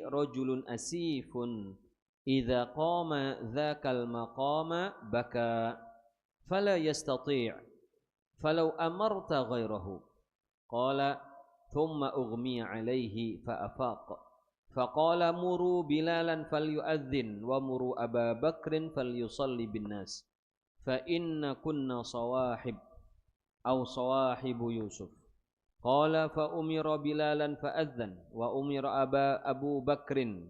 rajulun asifun idza qama dzakal maqama baka fala yastati' falau amarta ghairahu qala thumma ughmiya alaihi fa afaq faqala muru bilalan falyu'adzin wa muru aba bakrin falyusalli bin nas fa inna kunna sawahib aw sawahibu yusuf qala fa umira bilalan fa adzan wa umira abu bakrin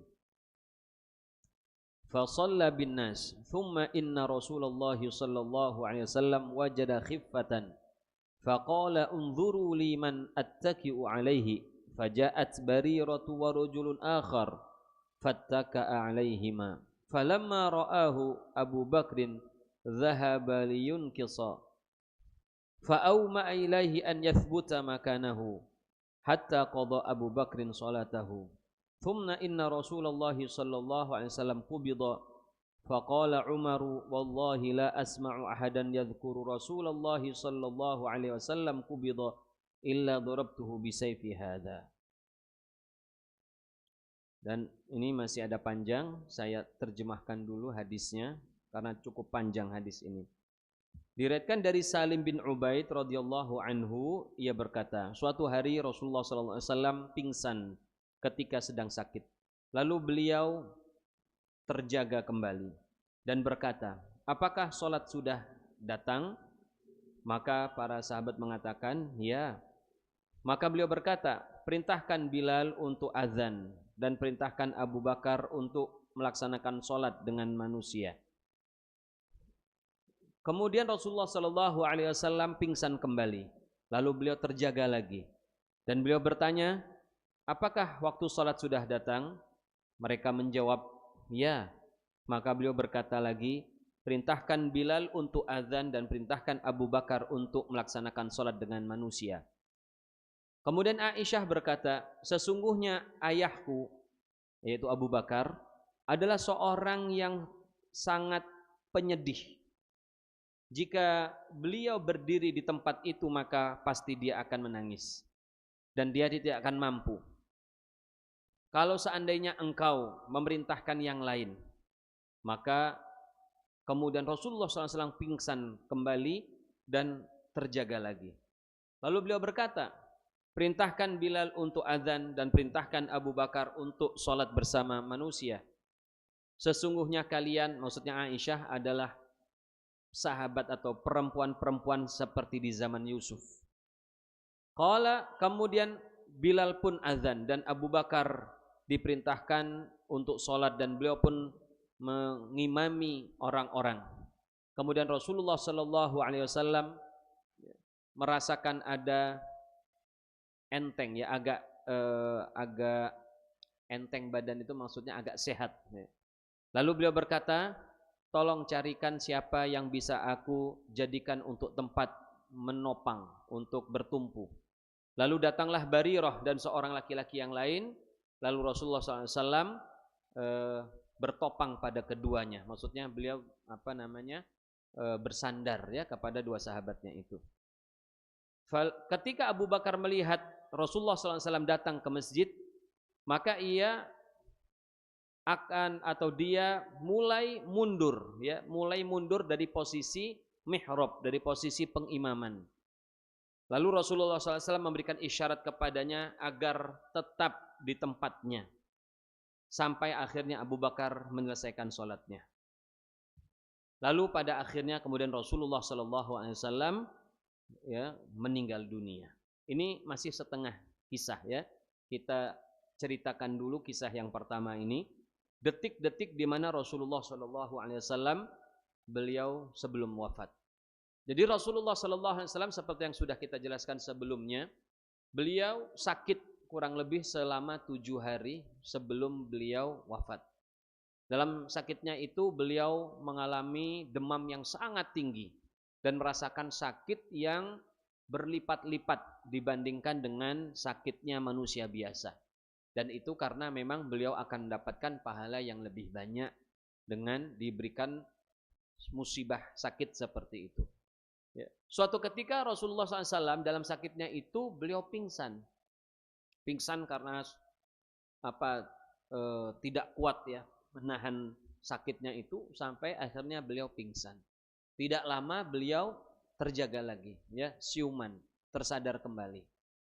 fa shalla bin nas thumma inna rasulullah sallallahu alaihi wasallam wajada khiffatan fa qala unzuru liman attaki'u alaihi faja'at bariratu wa rajulun akhar fattaka'a alaihima falamma ra'ahu abu bakrin dhahaba liyunkisa فأومأ إليه أن يثبت مكانه حتى قضى أبو بكر صلاته ثم إن رسول الله صلى الله عليه وسلم قبض فقال عمر والله لا أسمع أحدا يذكر رسول الله صلى الله عليه وسلم قبض إلا ضربته بسيف هذا. Dan ini masih ada panjang, saya terjemahkan dulu hadisnya karena cukup panjang hadis ini. Diriwayatkan dari Salim bin Ubaid radhiyallahu anhu, ia berkata, suatu hari Rasulullah sallallahu alaihi wasallam pingsan ketika sedang sakit. Lalu beliau terjaga kembali dan berkata, "Apakah salat sudah datang?" Maka para sahabat mengatakan, "Ya." Maka beliau berkata, "Perintahkan Bilal untuk azan dan perintahkan Abu Bakar untuk melaksanakan salat dengan manusia." Kemudian Rasulullah sallallahu alaihi wasallam pingsan kembali. Lalu beliau terjaga lagi. Dan beliau bertanya, "Apakah waktu salat sudah datang?" Mereka menjawab, "Ya." Maka beliau berkata lagi, "Perintahkan Bilal untuk azan dan perintahkan Abu Bakar untuk melaksanakan salat dengan manusia." Kemudian Aisyah berkata, "Sesungguhnya ayahku, yaitu Abu Bakar, adalah seorang yang sangat penyedih. Jika beliau berdiri di tempat itu maka pasti dia akan menangis dan dia tidak akan mampu. Kalau seandainya engkau memerintahkan yang lain, maka kemudian Rasulullah SAW pingsan kembali dan terjaga lagi. Lalu beliau berkata, perintahkan Bilal untuk azan dan perintahkan Abu Bakar untuk sholat bersama manusia. Sesungguhnya kalian," maksudnya Aisyah, "adalah sahabat atau perempuan-perempuan seperti di zaman Yusuf." Qala, kemudian Bilal pun azan dan Abu Bakar diperintahkan untuk sholat dan beliau pun mengimami orang-orang. Kemudian Rasulullah sallallahu alaihi wasallam merasakan ada enteng, ya, agak enteng badan, itu maksudnya agak sehat. Lalu beliau berkata, "Tolong carikan siapa yang bisa aku jadikan untuk tempat menopang, untuk bertumpu." Lalu datanglah Barirah dan seorang laki-laki yang lain. Lalu Rasulullah SAW bertopang pada keduanya. Maksudnya beliau bersandar, ya, kepada dua sahabatnya itu. Ketika Abu Bakar melihat Rasulullah SAW datang ke masjid, maka dia mulai mundur dari posisi mihrab, dari posisi pengimaman. Lalu Rasulullah SAW memberikan isyarat kepadanya agar tetap di tempatnya sampai akhirnya Abu Bakar menyelesaikan sholatnya. Lalu pada akhirnya kemudian Rasulullah SAW meninggal dunia. Ini masih setengah kisah, ya. Kita ceritakan dulu kisah yang pertama ini. Detik-detik di mana Rasulullah SAW beliau sebelum wafat. Jadi Rasulullah SAW seperti yang sudah kita jelaskan sebelumnya, beliau sakit kurang lebih selama 7 hari sebelum beliau wafat. Dalam sakitnya itu beliau mengalami demam yang sangat tinggi dan merasakan sakit yang berlipat-lipat dibandingkan dengan sakitnya manusia biasa. Dan itu karena memang beliau akan mendapatkan pahala yang lebih banyak dengan diberikan musibah sakit seperti itu. Ya. Suatu ketika Rasulullah SAW dalam sakitnya itu beliau pingsan. Pingsan karena tidak kuat ya menahan sakitnya itu sampai akhirnya beliau pingsan. Tidak lama beliau terjaga lagi, ya, siuman, tersadar kembali.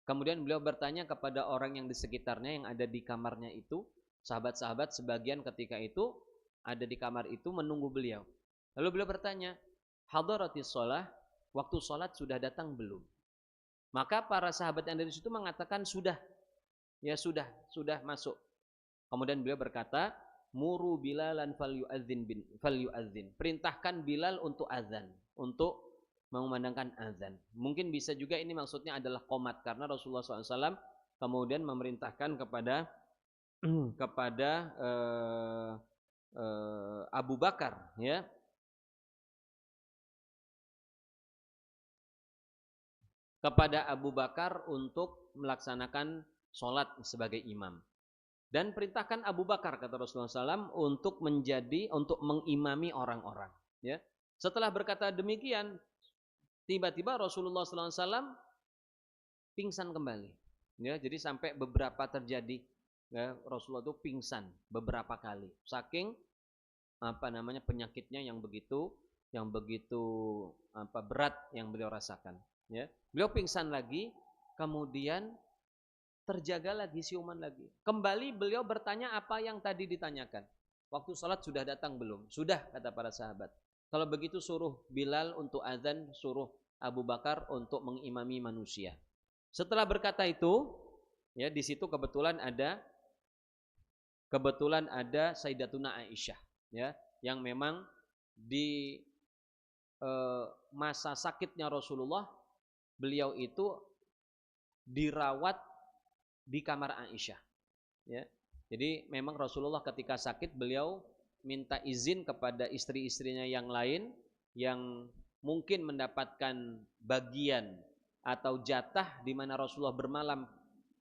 Kemudian beliau bertanya kepada orang yang di sekitarnya yang ada di kamarnya itu, sahabat-sahabat sebagian ketika itu ada di kamar itu menunggu beliau. Lalu beliau bertanya, hadaratis shalah, waktu sholat sudah datang belum? Maka para sahabat yang dari situ mengatakan sudah, ya sudah masuk. Kemudian beliau berkata, muru Bilalan falyu'adzin. Perintahkan Bilal untuk azan, untuk mengumandangkan azan. Mungkin bisa juga ini maksudnya adalah qomat karena Rasulullah SAW kemudian memerintahkan kepada Abu Bakar, ya, kepada Abu Bakar untuk melaksanakan sholat sebagai imam. Dan perintahkan Abu Bakar, kata Rasulullah SAW, untuk mengimami orang-orang. Ya. Setelah berkata demikian, tiba-tiba Rasulullah SAW pingsan kembali. Ya, jadi sampai beberapa terjadi, ya, Rasulullah itu pingsan beberapa kali. Saking penyakitnya yang begitu berat yang beliau rasakan. Ya. Beliau pingsan lagi, kemudian terjaga lagi, siuman lagi. Kembali beliau bertanya apa yang tadi ditanyakan. Waktu sholat sudah datang belum? Sudah, kata para sahabat. Kalau begitu suruh Bilal untuk azan, suruh Abu Bakar untuk mengimami manusia. Setelah berkata itu, ya, di situ kebetulan ada Sayyidatuna Aisyah, ya, yang memang di masa sakitnya Rasulullah, beliau itu dirawat di kamar Aisyah, ya. Jadi memang Rasulullah ketika sakit beliau minta izin kepada istri-istrinya yang lain yang mungkin mendapatkan bagian atau jatah di mana Rasulullah bermalam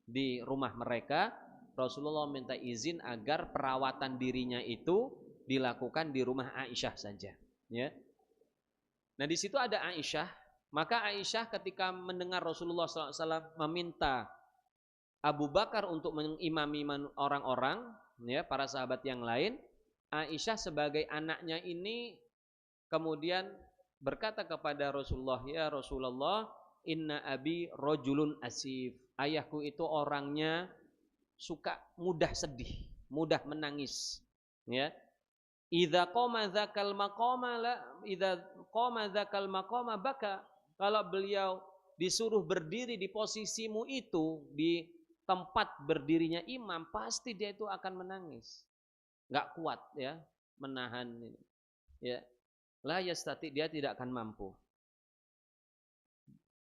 di rumah mereka. Rasulullah minta izin agar perawatan dirinya itu dilakukan di rumah Aisyah saja, ya. Nah, di situ ada Aisyah, maka Aisyah ketika mendengar Rasulullah SAW meminta Abu Bakar untuk mengimami orang-orang, ya, para sahabat yang lain, Aisyah sebagai anaknya ini kemudian berkata kepada Rasulullah, ya Rasulullah, inna abi rojulun asif. Ayahku itu orangnya suka mudah sedih, mudah menangis, ya. Idza qama dzakal maqama baka. Kalau beliau disuruh berdiri di posisimu itu, di tempat berdirinya imam, pasti dia itu akan menangis. Enggak kuat, ya, menahan ini. Ya. La yastati, dia tidak akan mampu.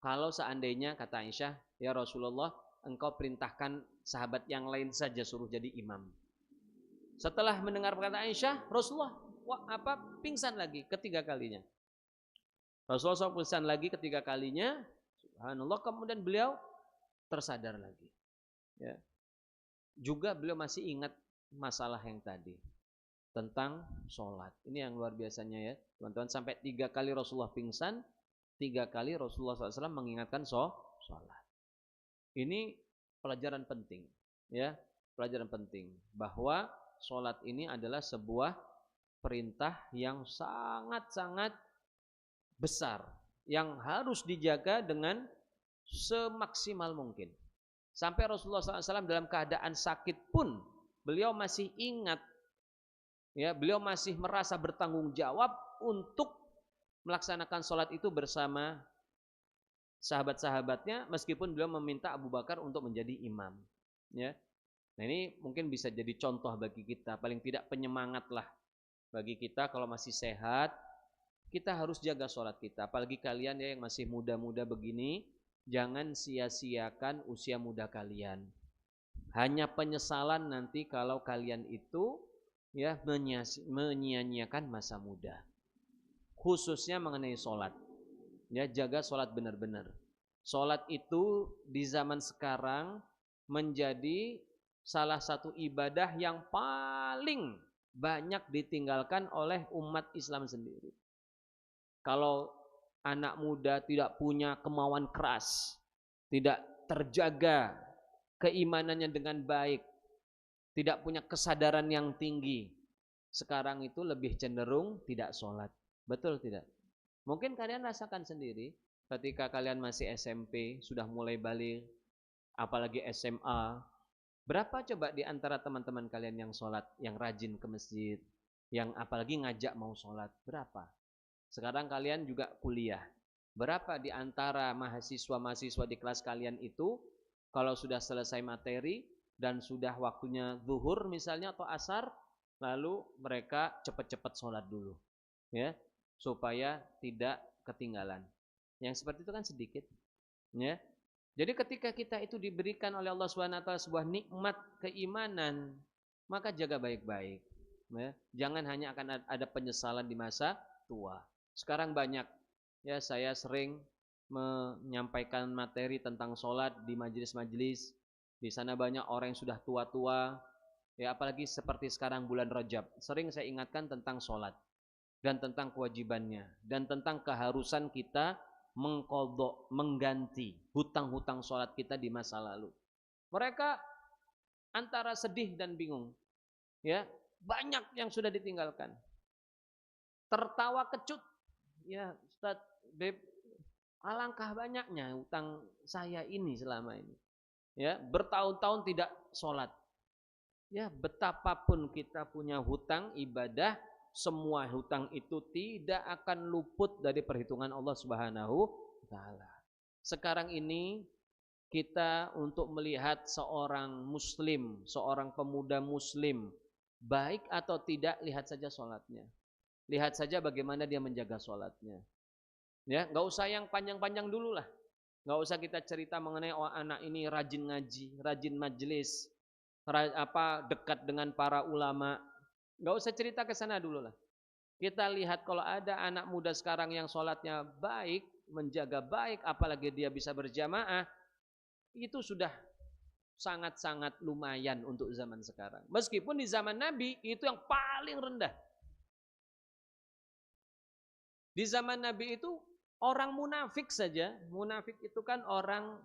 Kalau seandainya, kata Aisyah, ya Rasulullah, engkau perintahkan sahabat yang lain saja suruh jadi imam. Setelah mendengar perkataan Aisyah, Rasulullah pingsan lagi ketiga kalinya. Rasulullah SAW pingsan lagi ketiga kalinya. Subhanallah, kemudian beliau tersadar lagi. Ya. Juga beliau masih ingat masalah yang tadi tentang sholat. Ini yang luar biasanya, ya, teman-teman. Sampai 3 kali Rasulullah pingsan, 3 kali Rasulullah SAW mengingatkan sholat. Ini pelajaran penting, ya, pelajaran penting bahwa sholat ini adalah sebuah perintah yang sangat-sangat besar yang harus dijaga dengan semaksimal mungkin. Sampai Rasulullah SAW dalam keadaan sakit pun beliau masih ingat, ya, beliau masih merasa bertanggung jawab untuk melaksanakan sholat itu bersama sahabat-sahabatnya, meskipun beliau meminta Abu Bakar untuk menjadi imam, ya. Nah, ini mungkin bisa jadi contoh bagi kita, paling tidak penyemangat lah bagi kita kalau masih sehat. Kita harus jaga sholat kita, apalagi kalian, ya, yang masih muda-muda begini, jangan sia-siakan usia muda kalian. Hanya penyesalan nanti kalau kalian itu, ya, menyia-nyiakan masa muda. Khususnya mengenai sholat, ya, jaga sholat benar-benar. Sholat itu di zaman sekarang menjadi salah satu ibadah yang paling banyak ditinggalkan oleh umat Islam sendiri. Kalau anak muda tidak punya kemauan keras, tidak terjaga keimanannya dengan baik, tidak punya kesadaran yang tinggi, sekarang itu lebih cenderung tidak sholat. Betul tidak? Mungkin kalian rasakan sendiri ketika kalian masih SMP, sudah mulai balik, apalagi SMA. Berapa coba di antara teman-teman kalian yang sholat, yang rajin ke masjid, yang apalagi ngajak mau sholat? Berapa? Sekarang kalian juga kuliah. Berapa di antara mahasiswa-mahasiswa di kelas kalian itu, kalau sudah selesai materi dan sudah waktunya zuhur misalnya atau asar, lalu mereka cepat-cepat sholat dulu, ya, supaya tidak ketinggalan. Yang seperti itu kan sedikit, ya. Jadi ketika kita itu diberikan oleh Allah SWT sebuah nikmat keimanan, maka jaga baik-baik, ya. Jangan hanya akan ada penyesalan di masa tua. Sekarang banyak, ya, saya sering menyampaikan materi tentang sholat di majelis-majelis. Di sana banyak orang yang sudah tua-tua, ya, apalagi seperti sekarang bulan Rajab. Sering saya ingatkan tentang sholat dan tentang kewajibannya dan tentang keharusan kita mengqadha, mengganti hutang-hutang sholat kita di masa lalu. Mereka antara sedih dan bingung, ya, banyak yang sudah ditinggalkan. Tertawa kecut, ya Ustaz, Beb, alangkah banyaknya hutang saya ini selama ini, ya, bertahun-tahun tidak sholat. Ya, betapapun kita punya hutang ibadah, semua hutang itu tidak akan luput dari perhitungan Allah Subhanahu wa taala. Sekarang ini kita untuk melihat seorang muslim, seorang pemuda muslim, baik atau tidak, lihat saja sholatnya. Lihat saja bagaimana dia menjaga sholatnya. Ya, nggak usah yang panjang-panjang dulu lah. Nggak usah kita cerita mengenai oh anak ini rajin ngaji, rajin majelis, dekat dengan para ulama. Nggak usah cerita ke sana dulu lah. Kita lihat kalau ada anak muda sekarang yang sholatnya baik, menjaga baik, apalagi dia bisa berjamaah, itu sudah sangat-sangat lumayan untuk zaman sekarang. Meskipun di zaman Nabi itu yang paling rendah. Di zaman Nabi itu orang munafik saja, munafik itu kan orang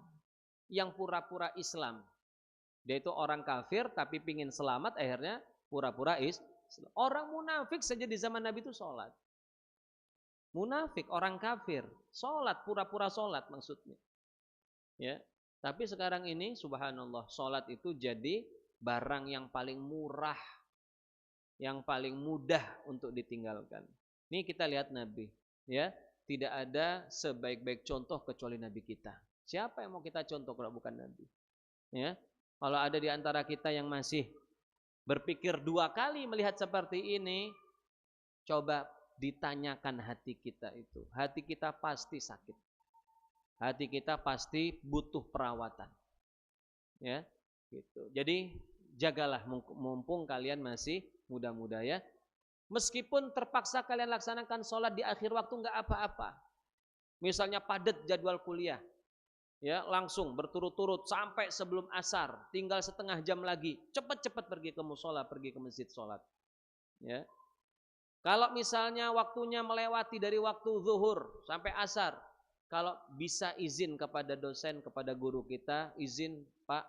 yang pura-pura Islam. Dia itu orang kafir tapi pingin selamat, akhirnya pura-pura Islam. Orang munafik saja di zaman Nabi itu sholat. Munafik, orang kafir, sholat, pura-pura sholat maksudnya. Ya, tapi sekarang ini subhanallah, sholat itu jadi barang yang paling murah, yang paling mudah untuk ditinggalkan. Ini kita lihat Nabi, ya, tidak ada sebaik-baik contoh kecuali Nabi kita. Siapa yang mau kita contoh kalau bukan Nabi? Ya, kalau ada di antara kita yang masih berpikir dua kali melihat seperti ini, coba ditanyakan hati kita itu. Hati kita pasti sakit. Hati kita pasti butuh perawatan. Ya, gitu. Jadi jagalah mumpung kalian masih muda-muda, ya. Meskipun terpaksa kalian laksanakan sholat di akhir waktu nggak apa-apa. Misalnya padat jadwal kuliah, ya, langsung berturut-turut sampai sebelum asar, tinggal setengah jam lagi, cepat-cepat pergi ke musola, pergi ke masjid sholat, ya. Kalau misalnya waktunya melewati dari waktu zuhur sampai asar, kalau bisa izin kepada dosen, kepada guru kita, izin Pak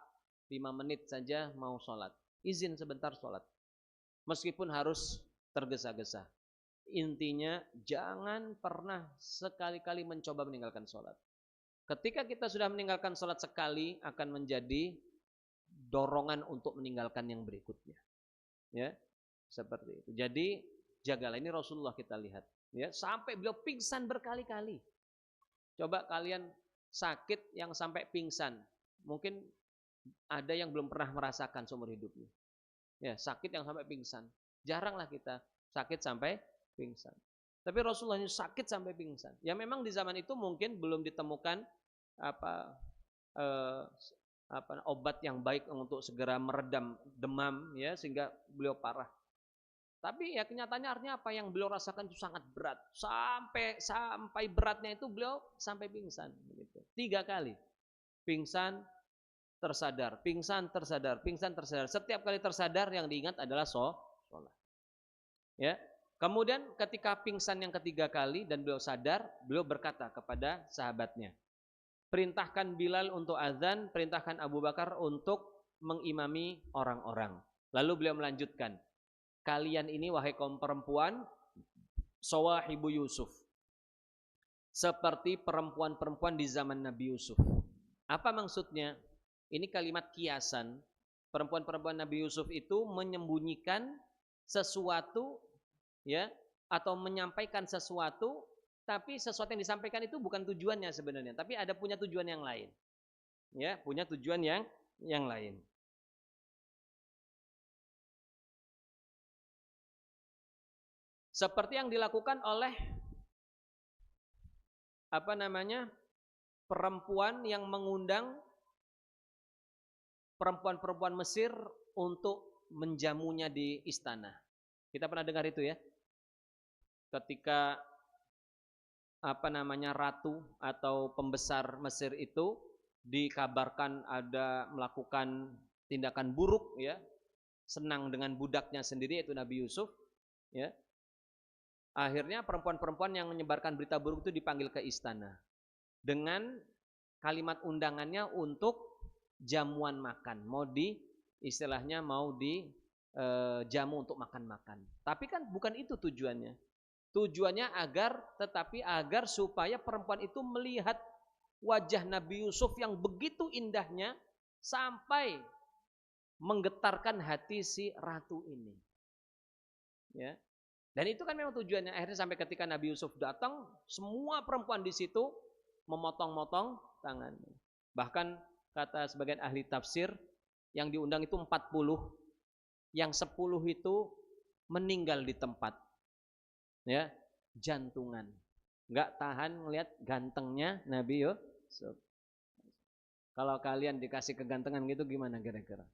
5 menit saja mau sholat, izin sebentar sholat, meskipun harus tergesa-gesa. Intinya jangan pernah sekali-kali mencoba meninggalkan sholat. Ketika kita sudah meninggalkan sholat sekali, akan menjadi dorongan untuk meninggalkan yang berikutnya, ya, seperti itu. Jadi jagalah, ini Rasulullah kita lihat, ya, sampai beliau pingsan berkali-kali. Coba kalian sakit yang sampai pingsan, mungkin ada yang belum pernah merasakan seumur hidupnya, ya, sakit yang sampai pingsan. Jaranglah kita sakit sampai pingsan. Tapi Rasulullah ini sakit sampai pingsan. Ya memang di zaman itu mungkin belum ditemukan obat yang baik untuk segera meredam demam, ya, sehingga beliau parah. Tapi ya kenyataannya artinya apa yang beliau rasakan itu sangat berat. Sampai beratnya itu beliau sampai pingsan begitu. 3 kali. Pingsan, tersadar, pingsan, tersadar, pingsan, tersadar. Setiap kali tersadar yang diingat adalah sholat. Ya. Kemudian ketika pingsan yang ketiga kali dan beliau sadar, beliau berkata kepada sahabatnya, perintahkan Bilal untuk azan, perintahkan Abu Bakar untuk mengimami orang-orang. Lalu beliau melanjutkan, kalian ini wahai kaum perempuan, sawahibu Yusuf, seperti perempuan-perempuan di zaman Nabi Yusuf. Apa maksudnya? Ini kalimat kiasan. Perempuan-perempuan Nabi Yusuf itu menyembunyikan sesuatu, ya, atau menyampaikan sesuatu, tapi sesuatu yang disampaikan itu bukan tujuannya sebenarnya, tapi ada punya tujuan yang lain. Ya, punya tujuan yang lain. Seperti yang dilakukan oleh perempuan yang mengundang perempuan-perempuan Mesir untuk menjamunya di istana. Kita pernah dengar itu ya. Ketika ratu atau pembesar Mesir itu dikabarkan ada melakukan tindakan buruk, ya, senang dengan budaknya sendiri yaitu Nabi Yusuf, ya. Akhirnya perempuan-perempuan yang menyebarkan berita buruk itu dipanggil ke istana dengan kalimat undangannya untuk jamuan makan, istilahnya mau di jamu untuk makan-makan. Tapi kan bukan itu tujuannya. Tujuannya agar supaya perempuan itu melihat wajah Nabi Yusuf yang begitu indahnya sampai menggetarkan hati si ratu ini. Ya. Dan itu kan memang tujuannya. Akhirnya sampai ketika Nabi Yusuf datang, semua perempuan di situ memotong-motong tangannya. Bahkan kata sebagian ahli tafsir, yang diundang itu 40, yang 10 itu meninggal di tempat. Ya, jantungan. Enggak tahan melihat gantengnya Nabi Yusuf. Kalau kalian dikasih kegantengan gitu gimana kira-kira?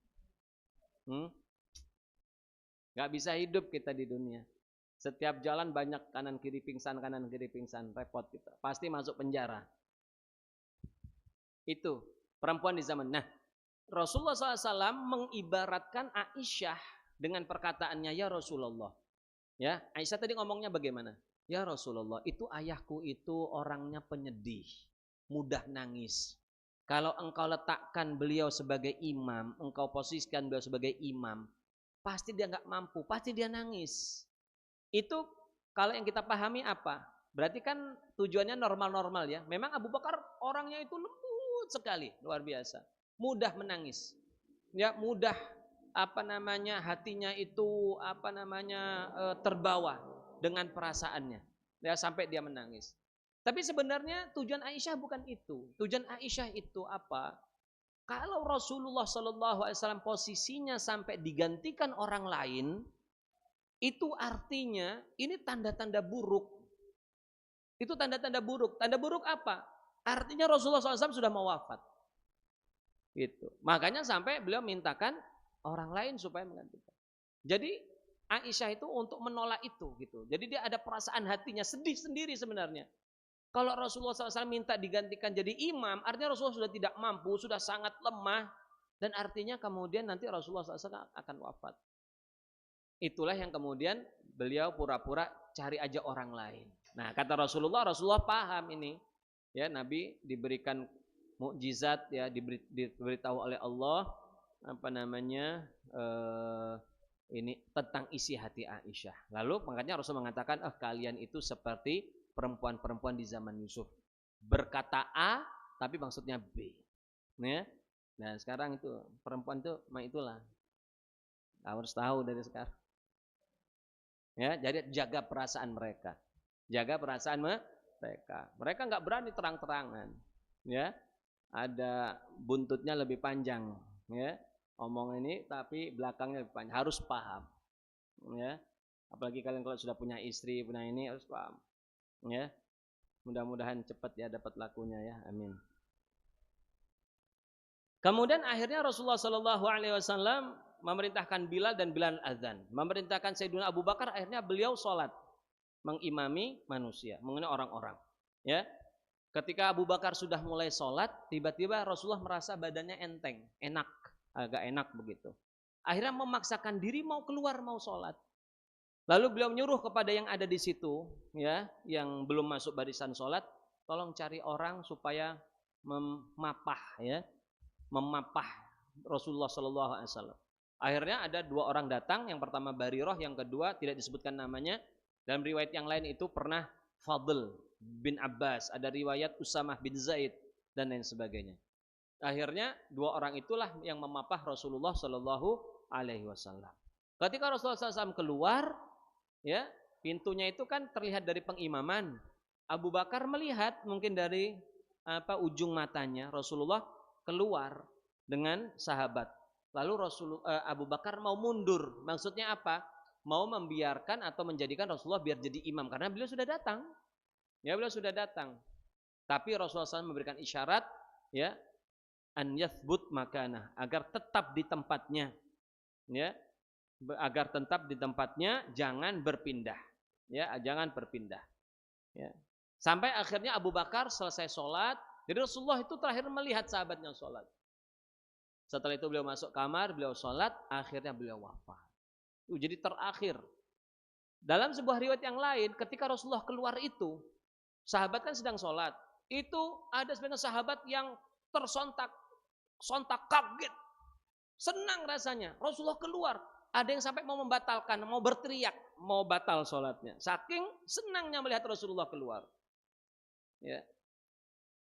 Enggak bisa hidup kita di dunia. Setiap jalan banyak kanan kiri pingsan, repot kita. Pasti masuk penjara. Itu perempuan di zaman. Nah, Rasulullah SAW mengibaratkan Aisyah dengan perkataannya, ya Rasulullah. Ya, Aisyah tadi ngomongnya bagaimana? Ya Rasulullah, itu ayahku itu orangnya penyedih, mudah nangis. Kalau engkau letakkan beliau sebagai imam, engkau posisikan beliau sebagai imam, pasti dia nggak mampu, pasti dia nangis. Itu kalau yang kita pahami apa? Berarti kan tujuannya normal-normal ya. Memang Abu Bakar orangnya itu lembut sekali, luar biasa. Mudah menangis. Ya, mudah hatinya itu terbawa dengan perasaannya. Ya, sampai dia menangis. Tapi sebenarnya tujuan Aisyah bukan itu. Tujuan Aisyah itu apa? Kalau Rasulullah SAW posisinya sampai digantikan orang lain, itu artinya ini tanda-tanda buruk. Itu tanda-tanda buruk. Tanda buruk apa? Artinya Rasulullah SAW sudah mau wafat. Gitu. Makanya sampai beliau mintakan orang lain supaya menggantikan. Jadi Aisyah itu untuk menolak itu gitu. Jadi dia ada perasaan hatinya sedih sendiri sebenarnya. Kalau Rasulullah SAW minta digantikan jadi imam, artinya Rasulullah sudah tidak mampu, sudah sangat lemah, dan artinya kemudian nanti Rasulullah SAW akan wafat. Itulah yang kemudian beliau pura-pura cari aja orang lain. Nah, kata Rasulullah paham ini. Ya, Nabi diberikan mukjizat, ya, diberitahu oleh Allah ini tentang isi hati Aisyah. Lalu makanya Rasul mengatakan, kalian itu seperti perempuan-perempuan di zaman Yusuf. Berkata A tapi maksudnya B. Ya. Nah, sekarang itu perempuan itu itulah. Harus tahu dari sekarang. Ya, jadi jaga perasaan mereka. Jaga perasaan mereka. Mereka nggak berani terang-terangan. Ya. Ada buntutnya lebih panjang, ya. Omong ini tapi belakangnya lebih panjang. Harus paham. Ya. Apalagi kalian kalau sudah punya istri, punya ini harus paham. Ya. Mudah-mudahan cepat ya dapat lakunya ya. Amin. Kemudian akhirnya Rasulullah SAW memerintahkan Bilal dan Bilal azan. Memerintahkan Sayyidina Abu Bakar, akhirnya beliau sholat. Mengimami manusia, mengenai orang-orang. Ya. Ketika Abu Bakar sudah mulai sholat, tiba-tiba Rasulullah merasa badannya enteng, enak, agak enak begitu. Akhirnya memaksakan diri mau keluar, mau sholat. Lalu beliau menyuruh kepada yang ada di situ, ya, yang belum masuk barisan sholat, tolong cari orang supaya memapah Rasulullah SAW. Akhirnya ada dua orang datang, yang pertama Barirah, yang kedua tidak disebutkan namanya. Dalam riwayat yang lain itu pernah Fadl bin Abbas, ada riwayat Usamah bin Zaid dan lain sebagainya. Akhirnya dua orang itulah yang memapah Rasulullah Shallallahu Alaihi Wasallam. Ketika Rasulullah SAW keluar, ya pintunya itu kan terlihat dari pengimaman. Abu Bakar melihat mungkin dari ujung matanya Rasulullah keluar dengan sahabat. Lalu Abu Bakar mau mundur. Maksudnya apa? Mau membiarkan atau menjadikan Rasulullah biar jadi imam karena beliau sudah datang. Ya, beliau sudah datang. Tapi Rasulullah SAW memberikan isyarat, ya, an yathbut makanah, agar tetap di tempatnya. Ya, agar tetap di tempatnya, jangan berpindah. Ya, jangan berpindah. Ya. Sampai akhirnya Abu Bakar selesai sholat. Jadi Rasulullah itu terakhir melihat sahabatnya sholat. Setelah itu beliau masuk kamar, beliau sholat, akhirnya beliau wafat. Jadi terakhir. Dalam sebuah riwayat yang lain, ketika Rasulullah keluar itu, sahabat kan sedang sholat. Itu ada sebagian sahabat yang tersontak, kaget, senang rasanya. Rasulullah keluar. Ada yang sampai mau membatalkan, mau berteriak, mau batal sholatnya. Saking senangnya melihat Rasulullah keluar. Ya.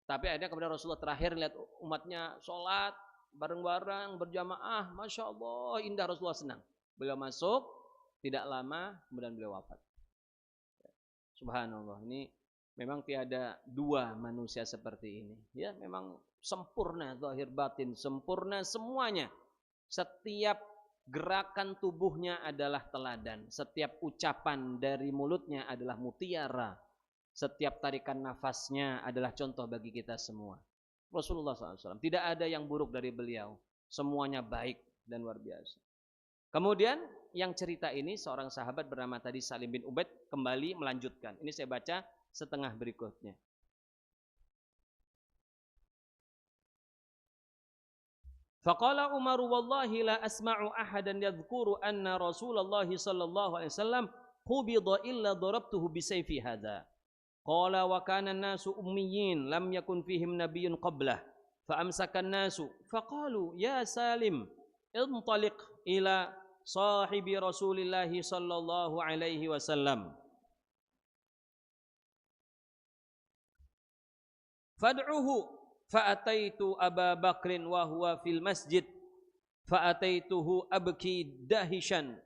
Tapi akhirnya kemudian Rasulullah terakhir lihat umatnya sholat bareng-bareng berjamaah, masya Allah, indah. Rasulullah senang. Beliau masuk, tidak lama kemudian beliau wafat. Subhanallah, ini memang tiada dua manusia seperti ini. Ya, memang sempurna zahir batin, sempurna semuanya. Setiap gerakan tubuhnya adalah teladan. Setiap ucapan dari mulutnya adalah mutiara. Setiap tarikan nafasnya adalah contoh bagi kita semua. Rasulullah SAW. Tidak ada yang buruk dari beliau. Semuanya baik dan luar biasa. Kemudian yang cerita ini seorang sahabat bernama tadi Salim bin Ubaid kembali melanjutkan. Ini saya baca setengah berikutnya. Faqala Umar wallahi la asma'u ahadan yadhkuru anna Rasulullah sallallahu alaihi wasallam qubida illa darabtuhu bisayfi hadha. Qala wa kana an-nasu ummiyin lam yakun fihim nabiyyun qablah. Fa amsaka an-nasu faqalu ya Salim intaliq ila sahibi Rasulillah sallallahu alaihi wasallam. Fad'uhu fa'ataitu Aba Bakrin wa huwa fil masjid fa'ataituhu abki dahishan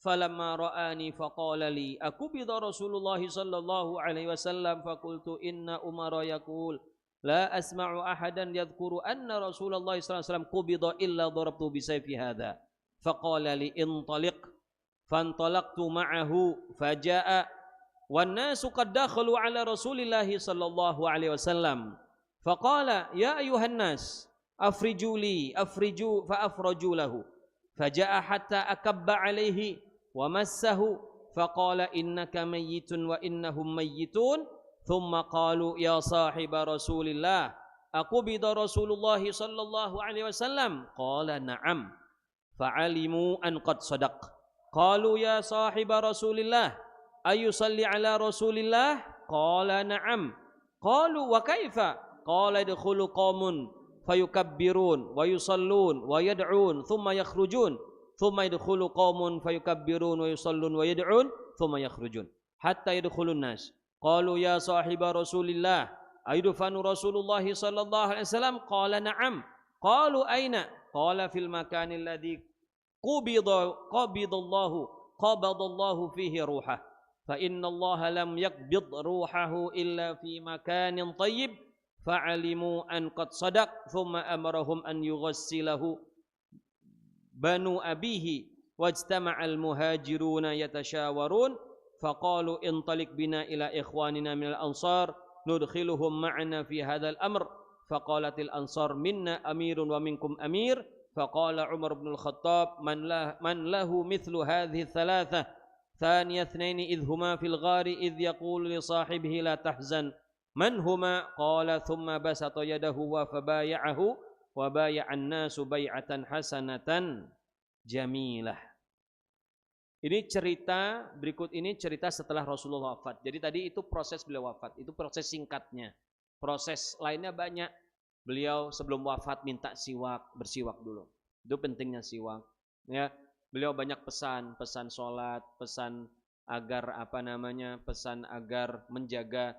falamma ra'ani faqala li akubida Rasulullah sallallahu alaihi wasallam faqultu inna Umar yaqul la asma'u ahadan yadhkuru anna Rasulullah sallallahu alaihi wasallam qubida illa darabtu bisayfi hadha faqala li intaliq fantalaqtu ma'ahu faja'a wan nasu qad dakhalu ala Rasulillah sallallahu alaihi wasallam faqala ya ayuhan nas afriju li afriju fa afraju lahu faja'a hatta akabba alaihi wa massahu faqala innaka mayyitun wa innahum mayyitun thumma qalu ya sahiba Rasulillah aqubida Rasulullah sallallahu alaihi wasallam qala na'am fa'alimu an qad sadaq qalu ya sahiba Rasulillah ayusalli ala Rasulillah qala na'am qalu wa kaifa qala yadkhulu qaumun fayukabbirun wa yusallun wa yad'un thumma yakhrujun thumma yadkhulu qaumun fayukabbirun wa yusallun wa yad'un thumma yakhrujun hatta yadkhulun nas qalu ya sahiba Rasulillah ayudfanu Rasulullah sallallahu alaihi wasallam qala na'am qalu aina qala fil makanil ladzi qabadallahu fihi ruhah fa inna Allah lam yaqbid ruhahu illa fi makanin tayyib fa'alimu an qad sadaq thumma amarahum an yughassilahu banu abihi wajtama'al muhajiruna yatashawarun faqalu intalik bina ila ikhwanina minal ansar nudkhiluhum ma'ana fi hadzal amr faqalatil ansar minna amirun wa minkum amir faqala Umar bin al-Khattab man lahu mithlu hadhihi thalatha thani ithnaini idh huma fil ghari idh yaqulu li sahibihi la tahzan man huma qala thumma basata yadahu wa fabaya'ahu wa bay'an nasu bai'atan hasanatan jamilah. Ini cerita berikut ini cerita setelah Rasulullah wafat. Jadi tadi itu proses beliau wafat, itu proses singkatnya. Proses lainnya banyak. Beliau sebelum wafat minta siwak, bersiwak dulu. Itu pentingnya siwak. Ya, beliau banyak pesan sholat, pesan agar pesan agar menjaga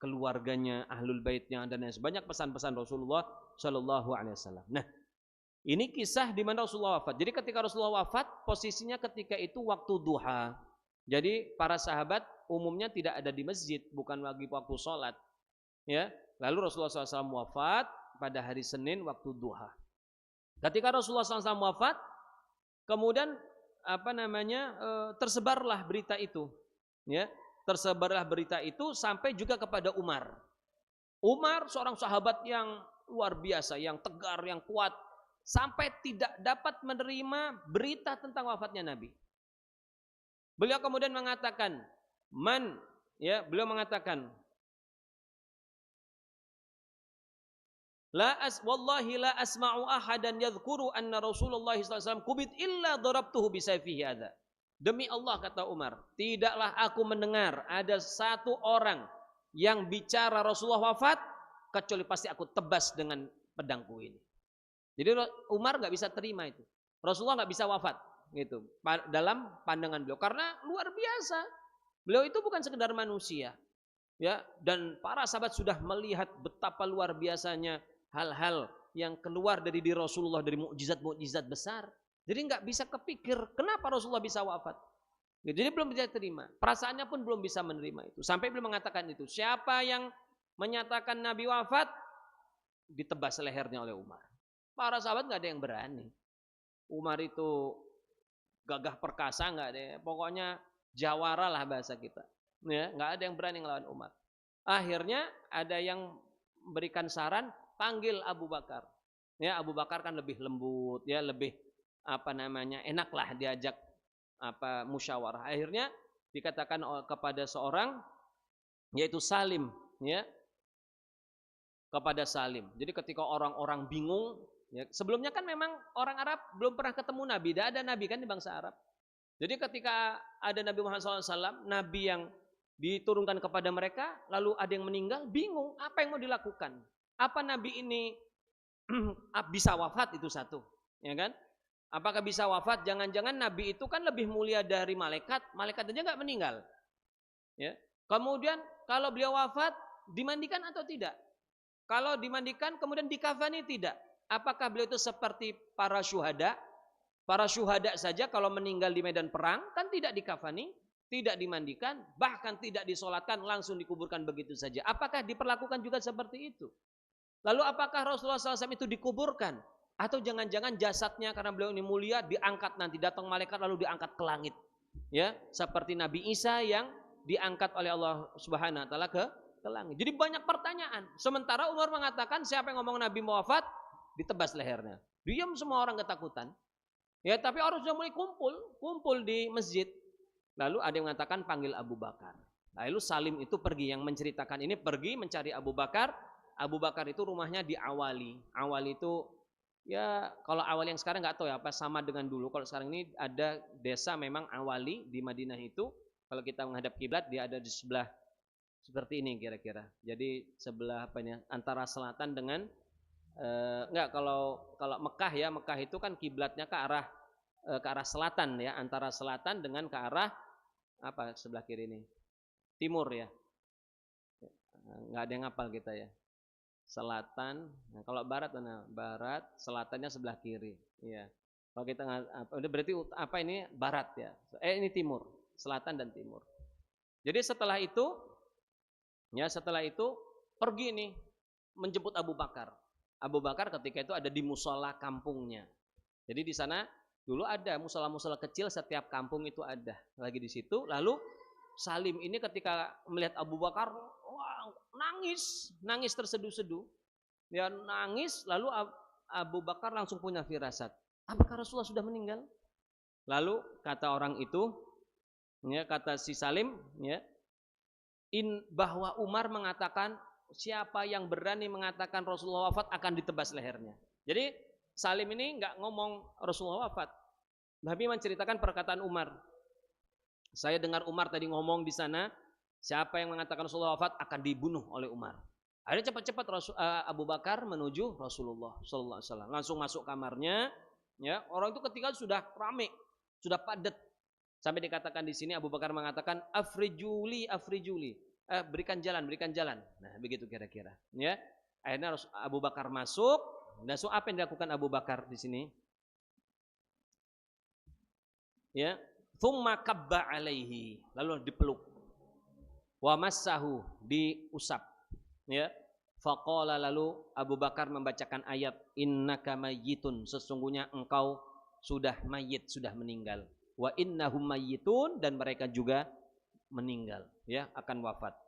keluarganya, ahlul baitnya, dan banyak pesan-pesan Rasulullah Shallallahu Alaihi Wasallam. Nah, ini kisah di mana Rasulullah wafat. Jadi ketika Rasulullah wafat, posisinya ketika itu waktu duha. Jadi para sahabat umumnya tidak ada di masjid, bukan lagi waktu sholat. Ya, lalu Rasulullah SAW wafat pada hari Senin waktu duha. Ketika Rasulullah SAW wafat, kemudian tersebarlah berita itu. Ya, tersebarlah berita itu sampai juga kepada Umar. Umar seorang sahabat yang luar biasa, yang tegar, yang kuat, sampai tidak dapat menerima berita tentang wafatnya Nabi. Beliau kemudian mengatakan, beliau mengatakan, wallahi la asma'u ahadan yadhkuru anna Rasulullah SAW kubit illa darabtuhu bisayfihi hadza. Demi Allah, kata Umar, tidaklah aku mendengar ada satu orang yang bicara Rasulullah wafat kecuali pasti aku tebas dengan pedangku ini. Jadi Umar nggak bisa terima itu. Rasulullah nggak bisa wafat gitu dalam pandangan beliau karena luar biasa. Beliau itu bukan sekedar manusia, ya, dan para sahabat sudah melihat betapa luar biasanya hal-hal yang keluar dari diri Rasulullah, dari mukjizat-mukjizat besar. Jadi nggak bisa kepikir kenapa Rasulullah bisa wafat. Jadi belum bisa terima. Perasaannya pun belum bisa menerima itu. Sampai beliau mengatakan itu, siapa yang menyatakan Nabi wafat, ditebas lehernya oleh Umar. Para sahabat nggak ada yang berani. Umar itu gagah perkasa, nggak ada. Pokoknya jawara lah bahasa kita. Ya, nggak ada yang berani ngelawan Umar. Akhirnya ada yang memberikan saran, panggil Abu Bakar. Ya, Abu Bakar kan lebih lembut, ya, lebih enak lah diajak musyawarah. Akhirnya dikatakan kepada seorang, yaitu Salim, ya, kepada Salim. Jadi ketika orang-orang bingung, ya, sebelumnya kan memang orang Arab belum pernah ketemu Nabi, tidak ada Nabi kan di bangsa Arab. Jadi ketika ada Nabi Muhammad SAW, Nabi yang diturunkan kepada mereka, lalu ada yang meninggal, bingung apa yang mau dilakukan. Apa Nabi ini bisa wafat, itu satu, ya kan? Apakah bisa wafat? Jangan-jangan Nabi itu kan lebih mulia dari malaikat, malaikat aja nggak meninggal. Ya. Kemudian kalau beliau wafat, dimandikan atau tidak? Kalau dimandikan kemudian dikafani tidak? Apakah beliau itu seperti para syuhada? Para syuhada saja kalau meninggal di medan perang kan tidak dikafani, tidak dimandikan, bahkan tidak disolatkan, langsung dikuburkan begitu saja. Apakah diperlakukan juga seperti itu? Lalu apakah Rasulullah SAW itu dikuburkan? Atau jangan-jangan jasadnya karena beliau ini mulia diangkat nanti, datang malaikat lalu diangkat ke langit, ya, seperti Nabi Isa yang diangkat oleh Allah Subhanahu Wa Taala ke langit. Jadi banyak pertanyaan. Sementara Umar mengatakan siapa yang ngomong Nabi mau wafat, ditebas lehernya. Diam semua orang ketakutan. Ya, tapi orang sudah mulai kumpul di masjid. Lalu ada yang mengatakan panggil Abu Bakar. Lalu Salim itu pergi, yang menceritakan ini pergi mencari Abu Bakar. Abu Bakar itu rumahnya di Awali. Awali itu, ya, kalau Awali yang sekarang nggak tahu ya apa sama dengan dulu. Kalau sekarang ini ada desa memang Awali di Madinah itu. Kalau kita menghadap kiblat, dia ada di sebelah seperti ini kira-kira. Jadi sebelah antara selatan dengan kalau Mekah, ya, Mekah itu kan kiblatnya ke arah selatan, ya, antara selatan dengan ke arah sebelah kiri ini, timur, ya. Nggak ada yang ngapal kita, ya. Selatan, nah, kalau barat, barat, selatannya sebelah kiri, ya. Kalau kita berarti ini barat, ya. Ini timur, selatan dan timur. Jadi setelah itu pergi nih menjemput Abu Bakar. Abu Bakar ketika itu ada di musola kampungnya. Jadi di sana dulu ada musola-musola kecil, setiap kampung itu ada lagi di situ. Lalu Salim ini ketika melihat Abu Bakar, wah, nangis terseduh-seduh. Dia nangis, lalu Abu Bakar langsung punya firasat, apakah Rasulullah sudah meninggal? Lalu kata orang itu, ya, kata si Salim, ya, bahwa Umar mengatakan siapa yang berani mengatakan Rasulullah wafat akan ditebas lehernya. Jadi Salim ini nggak ngomong Rasulullah wafat. Nabi menceritakan perkataan Umar. Saya dengar Umar tadi ngomong di sana, siapa yang mengatakan Rasulullah wafat akan dibunuh oleh Umar. Akhirnya cepat-cepat Abu Bakar menuju Rasulullah SAW. Langsung masuk kamarnya, Ya, orang itu ketika sudah rame, sudah padat. Sampai dikatakan di sini Abu Bakar mengatakan afrijuli, afrijuli. Berikan jalan, berikan jalan. Nah, begitu kira-kira. Ya. Akhirnya Abu Bakar masuk. Dan so apa yang dilakukan Abu Bakar di sini? Ya, thumma kabba alaihi, lalu dipeluk. Wa massahu, diusap. Ya. Faqala, lalu Abu Bakar membacakan ayat innaka mayyitun, sesungguhnya engkau sudah mayit, sudah meninggal. Wa innahum mayyitun, dan mereka juga meninggal, ya, akan wafat.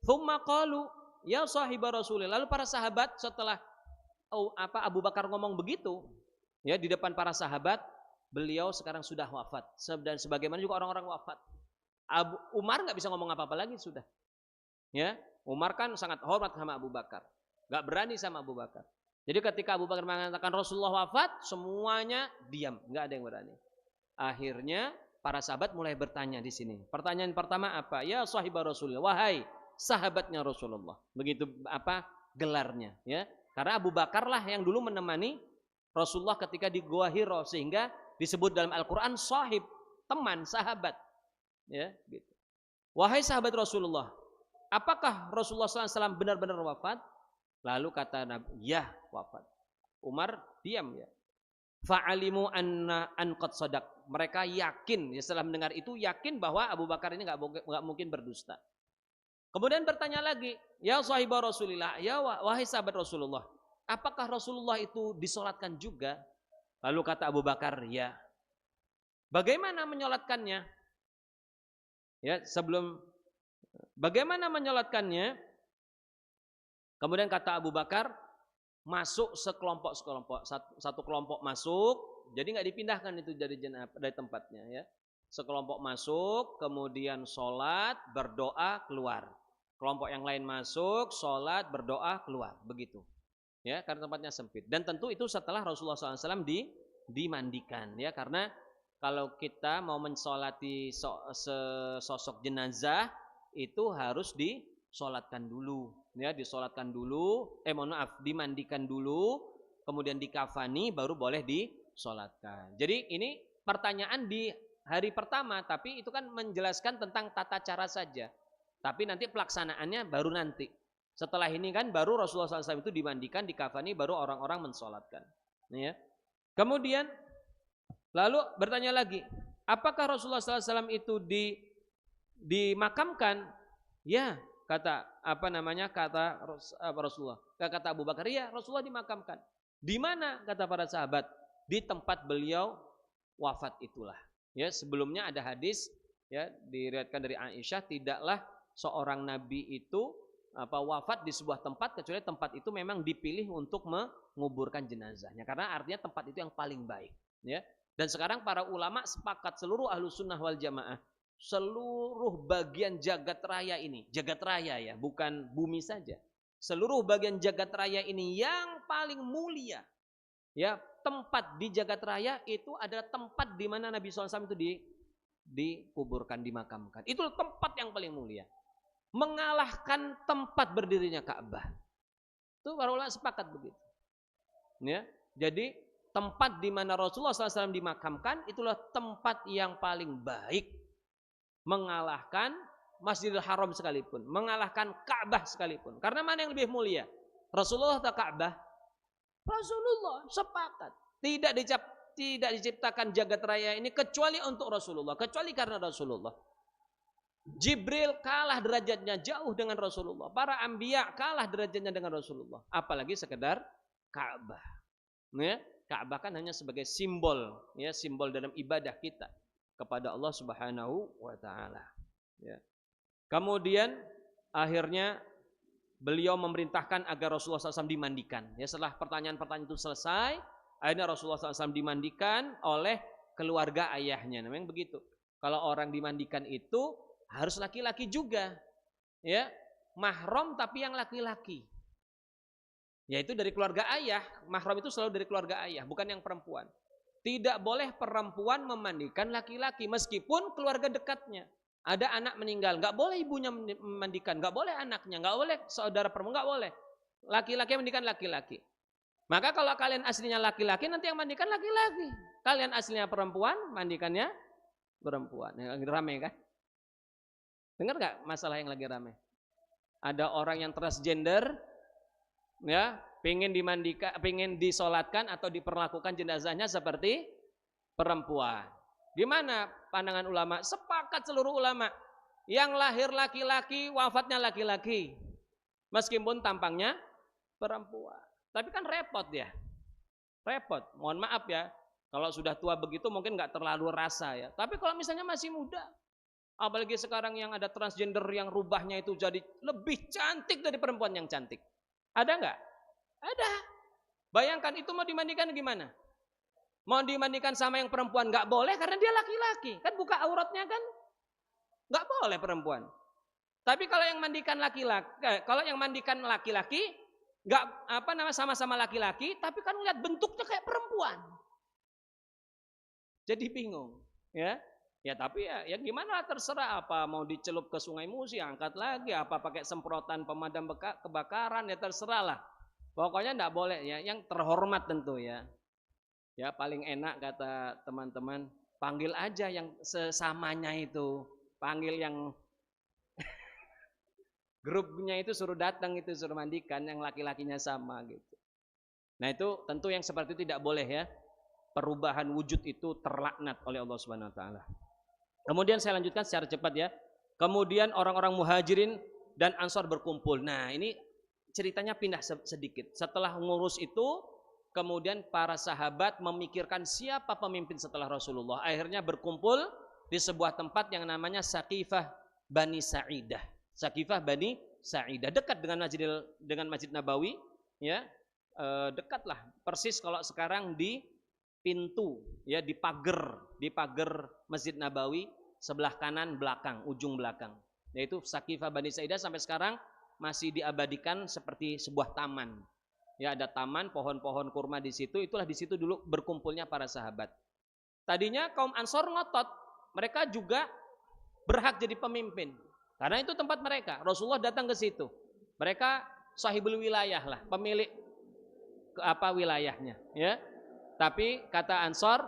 Thumma qalu ya sahiba Rasulillah, lalu para sahabat setelah Abu Bakar ngomong begitu, ya, di depan para sahabat, beliau sekarang sudah wafat, dan sebagaimana juga orang-orang wafat. Umar nggak bisa ngomong apa-apa lagi sudah. Ya, Umar kan sangat hormat sama Abu Bakar, nggak berani sama Abu Bakar. Jadi ketika Abu Bakar mengatakan Rasulullah wafat, semuanya diam, nggak ada yang berani. Akhirnya para sahabat mulai bertanya di sini. Pertanyaan pertama apa? Ya sahibah Rasulullah, wahai sahabatnya Rasulullah. Begitu apa gelarnya, ya? Karena Abu Bakar lah yang dulu menemani Rasulullah ketika di Gua Hira, sehingga disebut dalam Al-Quran sahib, teman, sahabat, ya, gitu. Wahai sahabat Rasulullah, apakah Rasulullah SAW benar-benar wafat? Lalu kata Nabi, ya wafat. Umar diam, ya. Fa'alimu an qad sadaq. Mereka yakin, ya, setelah mendengar itu yakin bahwa Abu Bakar ini nggak mungkin berdusta. Kemudian bertanya lagi, ya sahibah Rasulillah, ya wahai sahabat Rasulullah, apakah Rasulullah itu disolatkan juga? Lalu kata Abu Bakar, ya. Bagaimana menyolatkannya? Ya, bagaimana menyolatkannya? Kemudian kata Abu Bakar, masuk sekelompok, satu kelompok masuk, jadi nggak dipindahkan itu dari tempatnya, ya. Sekelompok masuk, kemudian sholat, berdoa, keluar. Kelompok yang lain masuk, sholat, berdoa, keluar, begitu. Ya, karena tempatnya sempit. Dan tentu itu setelah Rasulullah SAW dimandikan, ya, karena kalau kita mau mensolati sosok jenazah itu harus disolatkan dulu, ya, disolatkan dulu. Dimandikan dulu, kemudian dikafani, baru boleh disolatkan. Jadi ini pertanyaan di hari pertama, tapi itu kan menjelaskan tentang tata cara saja. Tapi nanti pelaksanaannya baru nanti. Setelah ini kan baru Rasulullah SAW itu dimandikan, dikafani, baru orang-orang mensolatkan. Ya. Kemudian lalu bertanya lagi, apakah Rasulullah SAW itu dimakamkan? Ya, kata Rasulullah. Kata Abu Bakar, ya Rasulullah dimakamkan. Di mana? Kata para sahabat, di tempat beliau wafat itulah. Ya, sebelumnya ada hadis, ya, diriwayatkan dari Aisyah, tidaklah seorang nabi itu wafat di sebuah tempat kecuali tempat itu memang dipilih untuk menguburkan jenazahnya, karena artinya tempat itu yang paling baik, ya. Dan sekarang para ulama sepakat, seluruh ahlu sunnah wal jamaah, seluruh bagian jagat raya ini, jagat raya, ya, bukan bumi saja, seluruh bagian jagat raya ini yang paling mulia, ya, tempat di jagat raya itu adalah tempat di mana Nabi SAW itu dikuburkan, dimakamkan. Itu tempat yang paling mulia, mengalahkan tempat berdirinya Ka'bah. Itu para ulama sepakat begitu. Ya, jadi tempat di mana Rasulullah SAW dimakamkan itulah tempat yang paling baik, mengalahkan Masjidil Haram sekalipun, mengalahkan Ka'bah sekalipun. Karena mana yang lebih mulia? Rasulullah atau Ka'bah? Rasulullah, sepakat. Tidak diciptakan jagat raya ini kecuali untuk Rasulullah, kecuali karena Rasulullah. Jibril kalah derajatnya jauh dengan Rasulullah. Para anbiya kalah derajatnya dengan Rasulullah. Apalagi sekedar Ka'bah. Ya, Ka'bah kan hanya sebagai simbol, ya, simbol dalam ibadah kita kepada Allah Subhanahu wa taala. Ya. Kemudian akhirnya beliau memerintahkan agar Rasulullah SAW dimandikan. Ya, setelah pertanyaan-pertanyaan itu selesai, akhirnya Rasulullah SAW dimandikan oleh keluarga ayahnya. Memang begitu. Kalau orang dimandikan itu harus laki-laki juga, ya, mahram tapi yang laki-laki, yaitu dari keluarga ayah. Mahram itu selalu dari keluarga ayah, bukan yang perempuan. Tidak boleh perempuan memandikan laki-laki meskipun keluarga dekatnya. Ada anak meninggal, nggak boleh ibunya memandikan, nggak boleh anaknya, nggak boleh saudara perempuan, nggak boleh. Laki-laki memandikan laki-laki. Maka kalau kalian aslinya laki-laki, nanti yang mandikan laki-laki. Kalian aslinya perempuan, mandikannya perempuan. Yang lagi rame kan? Dengar nggak masalah yang lagi rame? Ada orang yang transgender, ya, pengen dimandikan, pengen disolatkan atau diperlakukan jenazahnya seperti perempuan. Gimana pandangan ulama? Sepakat seluruh ulama. Yang lahir laki-laki, wafatnya laki-laki. Meskipun tampangnya perempuan. Tapi kan repot ya. Repot. Mohon maaf ya. Kalau sudah tua begitu mungkin nggak terlalu rasa ya. Tapi kalau misalnya masih muda, apalagi sekarang yang ada transgender yang rubahnya itu jadi lebih cantik dari perempuan yang cantik. Ada nggak? Ada. Bayangkan itu mau dimandikan gimana? Mau dimandikan sama yang perempuan nggak boleh karena dia laki-laki. Kan buka auratnya kan nggak boleh perempuan. Tapi kalau yang mandikan laki-laki, nggak apa namanya sama-sama laki-laki, tapi kan lihat bentuknya kayak perempuan. Jadi bingung, ya. Ya tapi ya gimana, terserah, apa mau dicelup ke Sungai Musi, angkat lagi, apa pakai semprotan pemadam kebakaran, ya terserah lah. Pokoknya enggak boleh ya, yang terhormat tentu ya. Ya paling enak kata teman-teman, panggil aja yang sesamanya itu. Panggil yang grupnya itu, suruh datang itu, suruh mandikan yang laki-lakinya sama gitu. Nah itu tentu yang seperti itu tidak boleh ya. Perubahan wujud itu terlaknat oleh Allah Subhanahu wa taala. Kemudian saya lanjutkan secara cepat ya. Kemudian orang-orang Muhajirin dan Ansor berkumpul. Nah, ini ceritanya pindah sedikit. Setelah ngurus itu, kemudian para sahabat memikirkan siapa pemimpin setelah Rasulullah. Akhirnya berkumpul di sebuah tempat yang namanya Saqifah Bani Sa'idah. Saqifah Bani Sa'idah, dekat dengan Masjid Nabawi ya. Dekatlah, persis kalau sekarang di pintu ya, di pagar Masjid Nabawi sebelah kanan belakang, ujung belakang. Yaitu Saqifah Bani Sa'idah sampai sekarang masih diabadikan seperti sebuah taman. Ya, ada taman, pohon-pohon kurma di situ. Itulah di situ dulu berkumpulnya para sahabat. Tadinya kaum Ansor ngotot, mereka juga berhak jadi pemimpin. Karena itu tempat mereka. Rasulullah datang ke situ. Mereka sahibul wilayah lah, pemilik wilayahnya, ya. Tapi kata Ansor,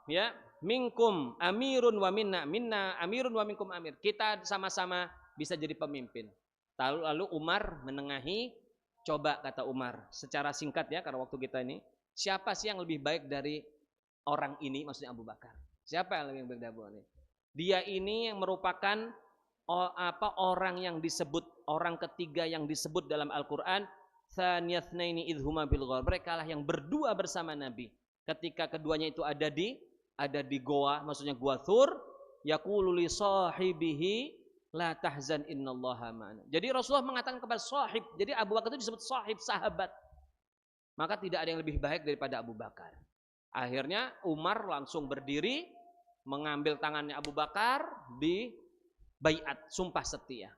ya, minkum amirun wa minna amirun wa minkum amir. Kita sama-sama bisa jadi pemimpin. Lalu Umar menengahi, coba kata Umar, secara singkat ya karena waktu kita ini, siapa sih yang lebih baik dari orang ini, maksudnya Abu Bakar. Siapa yang lebih baik dari Abu Bakar? Dia ini yang merupakan orang yang disebut, orang ketiga yang disebut dalam Al-Qur'an, tsaniyatnaini idhuma bil ghar. Mereka lah yang berdua bersama Nabi. Ketika keduanya itu ada di goa, maksudnya gua Thur, yaqulu li sahibihi la tahzan innallaha ma'ana. Jadi Rasulullah mengatakan kepada sahib. Jadi Abu Bakar itu disebut sahib, sahabat. Maka tidak ada yang lebih baik daripada Abu Bakar. Akhirnya Umar langsung berdiri, mengambil tangannya Abu Bakar, di baiat, sumpah setia.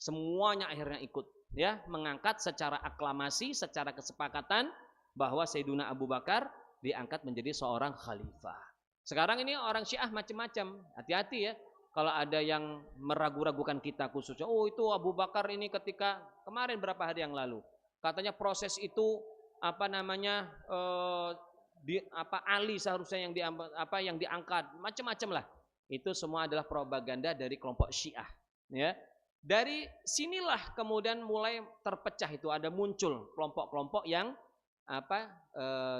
Semuanya akhirnya ikut, ya, mengangkat secara aklamasi, secara kesepakatan bahwa Sayyiduna Abu Bakar diangkat menjadi seorang khalifah. Sekarang ini orang Syiah macam-macam. Hati-hati ya. Kalau ada yang meragu-ragukan kita khususnya, oh itu Abu Bakar ini ketika kemarin berapa hari yang lalu, katanya proses itu Ali seharusnya yang diangkat, macam-macam lah. Itu semua adalah propaganda dari kelompok Syiah, ya. Dari sinilah kemudian mulai terpecah itu, ada muncul kelompok-kelompok yang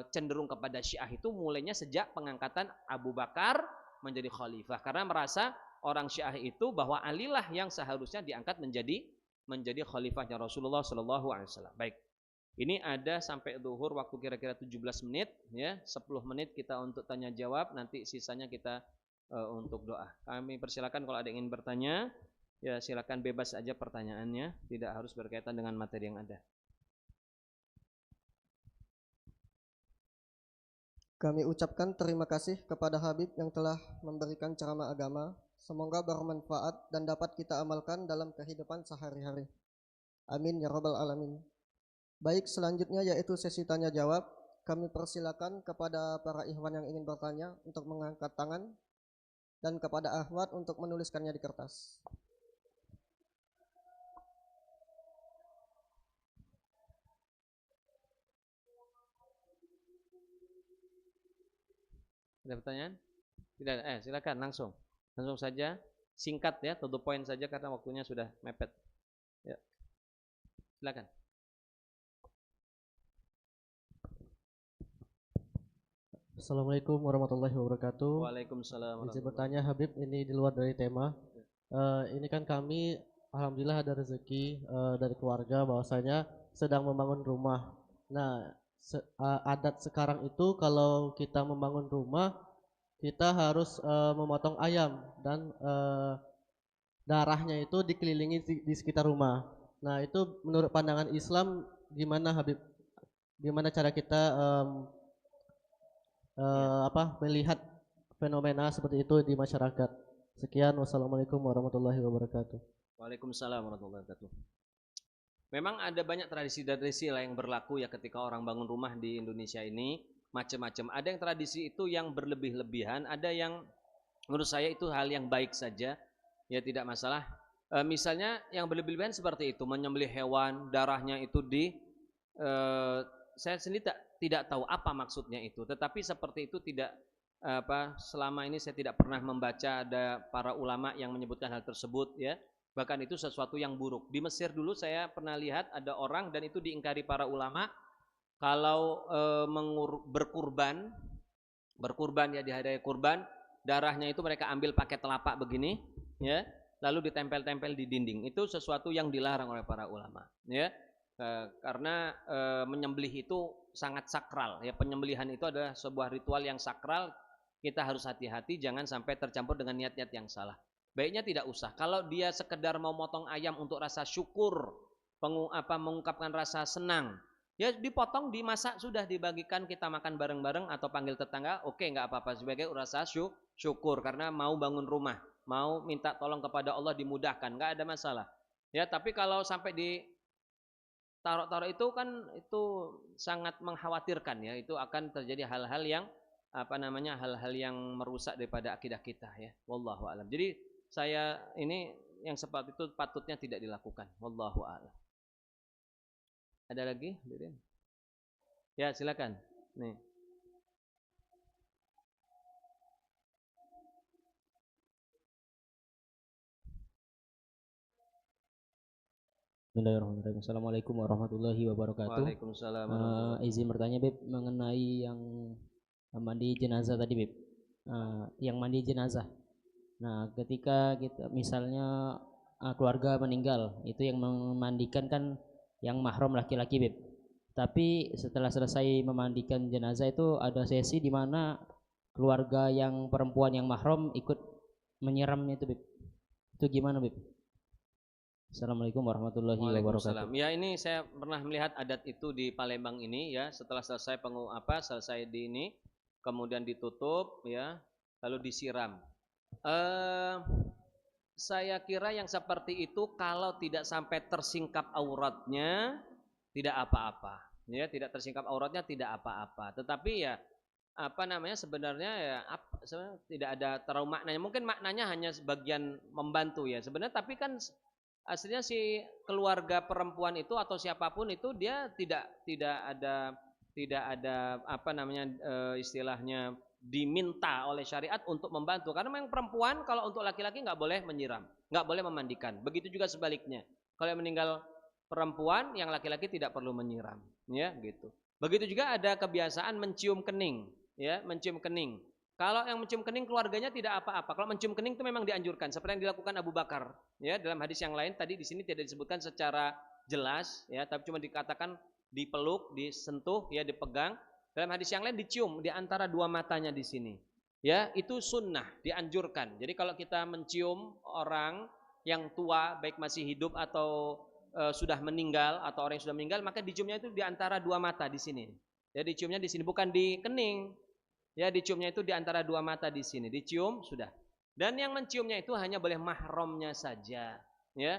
cenderung kepada Syiah itu mulainya sejak pengangkatan Abu Bakar menjadi khalifah, karena merasa orang Syiah itu bahwa Ali lah yang seharusnya diangkat menjadi khalifahnya Rasulullah SAW. Baik, ini ada sampai zuhur waktu kira-kira 17 menit ya, 10 menit kita untuk tanya jawab, nanti sisanya kita untuk doa. Kami persilakan kalau ada yang ingin bertanya, ya silakan bebas aja pertanyaannya, tidak harus berkaitan dengan materi yang ada. Kami ucapkan terima kasih kepada Habib yang telah memberikan ceramah agama. Semoga bermanfaat dan dapat kita amalkan dalam kehidupan sehari-hari. Amin ya rabbal alamin. Baik, selanjutnya yaitu sesi tanya jawab. Kami persilakan kepada para ikhwan yang ingin bertanya untuk mengangkat tangan, dan kepada akhwat untuk menuliskannya di kertas. Ada pertanyaan? Tidak ada. Silakan langsung. Langsung saja, singkat ya, to the point saja karena waktunya sudah mepet. Ya, silakan. Assalamualaikum warahmatullahi wabarakatuh. Waalaikumsalam. Izin bertanya Habib, ini di luar dari tema. Ini kan kami alhamdulillah ada rezeki dari keluarga bahwasanya sedang membangun rumah. Nah, adat sekarang itu kalau kita membangun rumah kita harus memotong ayam dan darahnya itu dikelilingi di sekitar rumah. Nah, itu menurut pandangan Islam gimana Habib? Gimana cara kita melihat fenomena seperti itu di masyarakat. Sekian, wassalamualaikum warahmatullahi wabarakatuh. Waalaikumsalam warahmatullahi wabarakatuh. Memang ada banyak tradisi-tradisi lah yang berlaku ya ketika orang bangun rumah di Indonesia ini, macam-macam. Ada yang tradisi itu yang berlebih-lebihan, ada yang menurut saya itu hal yang baik saja, ya tidak masalah. Misalnya yang berlebih-lebihan seperti itu, menyembelih hewan, darahnya itu saya sendiri tidak tahu apa maksudnya itu, tetapi seperti itu tidak selama ini saya tidak pernah membaca ada para ulama yang menyebutkan hal tersebut ya. Bahkan itu sesuatu yang buruk. Di Mesir dulu saya pernah lihat ada orang dan itu diingkari para ulama kalau berkurban ya di hari kurban, darahnya itu mereka ambil pakai telapak begini ya, lalu ditempel-tempel di dinding. Itu sesuatu yang dilarang oleh para ulama ya. Karena menyembelih itu sangat sakral ya, penyembelihan itu adalah sebuah ritual yang sakral. Kita harus hati-hati jangan sampai tercampur dengan niat-niat yang salah. Baiknya tidak usah. Kalau dia sekedar mau motong ayam untuk rasa syukur, mengungkapkan rasa senang, ya dipotong, dimasak, sudah dibagikan, kita makan bareng-bareng atau panggil tetangga, oke, nggak apa-apa, sebagai rasa syukur karena mau bangun rumah, mau minta tolong kepada Allah dimudahkan, nggak ada masalah. Ya, tapi kalau sampai di taruh-taruh itu kan itu sangat mengkhawatirkan ya, itu akan terjadi hal-hal yang hal-hal yang merusak daripada akidah kita ya. Wallahu a'lam. Jadi saya ini yang seperti itu patutnya tidak dilakukan. Wallahu a'lam. Ada lagi? Ya, silakan. Nih. Bismillahirrahmanirrahim. Assalamualaikum warahmatullahi wabarakatuh. Waalaikumsalam. Izin bertanya Beb mengenai yang mandi jenazah tadi Beb. Yang mandi jenazah. Nah, ketika kita misalnya keluarga meninggal, itu yang memandikan kan yang mahram laki-laki Beb. Tapi setelah selesai memandikan jenazah itu ada sesi di mana keluarga yang perempuan yang mahram ikut menyiramnya itu Beb. Itu gimana Beb? Assalamualaikum warahmatullahi wabarakatuh. Ya, ini saya pernah melihat adat itu di Palembang ini ya, setelah selesai selesai di ini kemudian ditutup ya, lalu disiram. Saya kira yang seperti itu kalau tidak sampai tersingkap auratnya tidak apa-apa. Ya, tidak tersingkap auratnya tidak apa-apa. Tetapi ya sebenarnya ya sebenarnya tidak ada terlalu maknanya. Mungkin maknanya hanya sebagian membantu ya. Sebenarnya tapi kan aslinya si keluarga perempuan itu atau siapapun itu dia tidak ada istilahnya diminta oleh syariat untuk membantu, karena memang perempuan kalau untuk laki-laki nggak boleh menyiram, nggak boleh memandikan. Begitu juga sebaliknya, kalau yang meninggal perempuan, yang laki-laki tidak perlu menyiram, ya gitu. Begitu juga ada kebiasaan mencium kening, ya mencium kening. Kalau yang mencium kening keluarganya tidak apa-apa. Kalau mencium kening itu memang dianjurkan, seperti yang dilakukan Abu Bakar. Ya, dalam hadis yang lain tadi di sini tidak disebutkan secara jelas, ya, tapi cuma dikatakan dipeluk, disentuh, ya, dipegang. Dalam hadis yang lain dicium di antara dua matanya di sini. Ya, itu sunnah, dianjurkan. Jadi kalau kita mencium orang yang tua, baik masih hidup atau sudah meninggal atau orang yang sudah meninggal, maka diciumnya itu di antara dua mata di sini. Ya, diciumnya di sini, bukan di kening. Ya, diciumnya itu di antara dua mata di sini, dicium sudah. Dan yang menciumnya itu hanya boleh mahramnya saja, ya,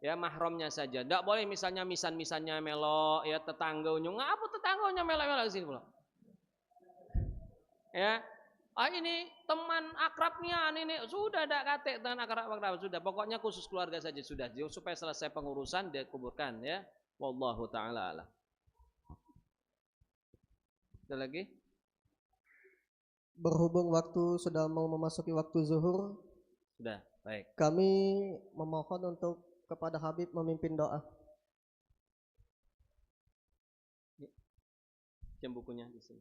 ya mahramnya saja. Tidak boleh misalnya misannya melok, ya tetangganya, ngapa tetangganya melok di sini pula. Ya, ini teman akrabnya, ini sudah tidak kate dengan akrab sudah. Pokoknya khusus keluarga saja sudah, supaya selesai pengurusan dia kuburkan, ya. Wallahu taala alam. Ada lagi? Berhubung waktu sudah mau memasuki waktu zuhur, Sudah, baik. kami memohon untuk kepada Habib memimpin doa. Jam bukunya di sini.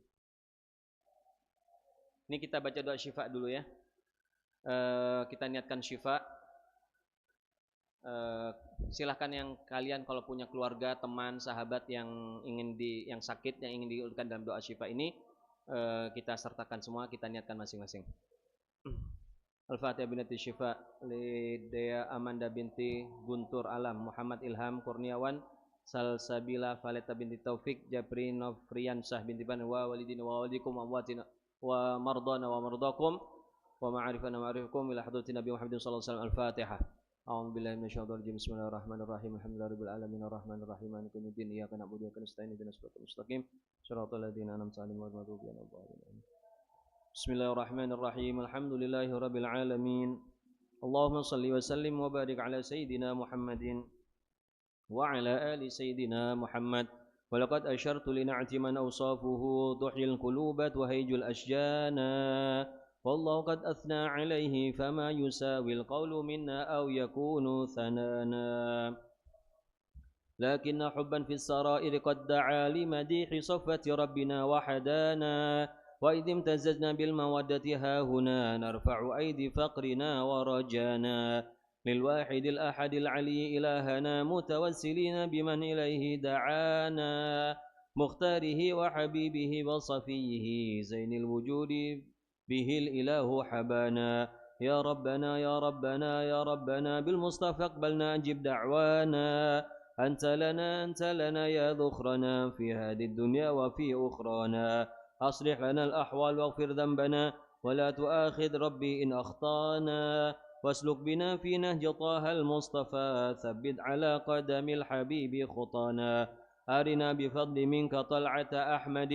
Ini kita baca doa syifa dulu ya. Kita niatkan syifa. Silahkan yang kalian kalau punya keluarga, teman, sahabat yang yang sakit, yang ingin diulurkan dalam doa syifa ini, kita sertakan semua, kita niatkan masing-masing. Al-Fatihah binti syifa li Dea Amanda binti Guntur Alam, Muhammad Ilham Kurniawan, Salsabila Valeta binti Taufik, Jabri Nofriansah binti Ban, wa walidina wa walidikum wa amwatina wa mardana wa mardakum wa ma'arifana ma'arifukum ila hadratin Nabi Muhammadin sallallahu alaihi wasallam. Al-Fatihah. A'udzu billahi minasyaitonir rajim. Bismillahirrahmanirrahim. Alhamdulillahirabbil alamin arrahmanir rahim maliki yaumiddin. Iyyaka na'budu wa iyyaka nasta'in. Ihdinas siratal mustaqim. Shiratal ladzina an'amta 'alaihim ghairil maghdubi 'alaihim waladdallin. Bismillahirrahmanirrahim. Alhamdulillahirabbil alamin. Allahumma shalli wa sallim wa barik ala sayyidina Muhammadin wa ala ali sayyidina Muhammad. Walaqad asyartu li na'ti man awsafuhu tuhyil qulubat wa hayjul ashjana. والله قد أثنى عليه فما يساوي القول منا أو يكون ثنانا لكن حبا في السرائر قد دعا لمديح صفة ربنا وحدانا وإذ امتزجنا بالمودة هاهنا نرفع أيدي فقرنا ورجانا للواحد الأحد العلي إلهنا متوسلين بمن إليه دعانا مختاره وحبيبه وصفيه زين الوجود به الإله حبانا يا ربنا يا ربنا يا ربنا بالمصطفى اقبلنا أجب دعوانا أنت لنا يا ذخرنا في هذه الدنيا وفي أخرانا أصلح لنا الأحوال واغفر ذنبنا ولا تؤاخذ ربي إن أخطانا واسلك بنا في نهج طه المصطفى ثبت على قدم الحبيب خطانا أرنا بفضل منك طلعة أحمد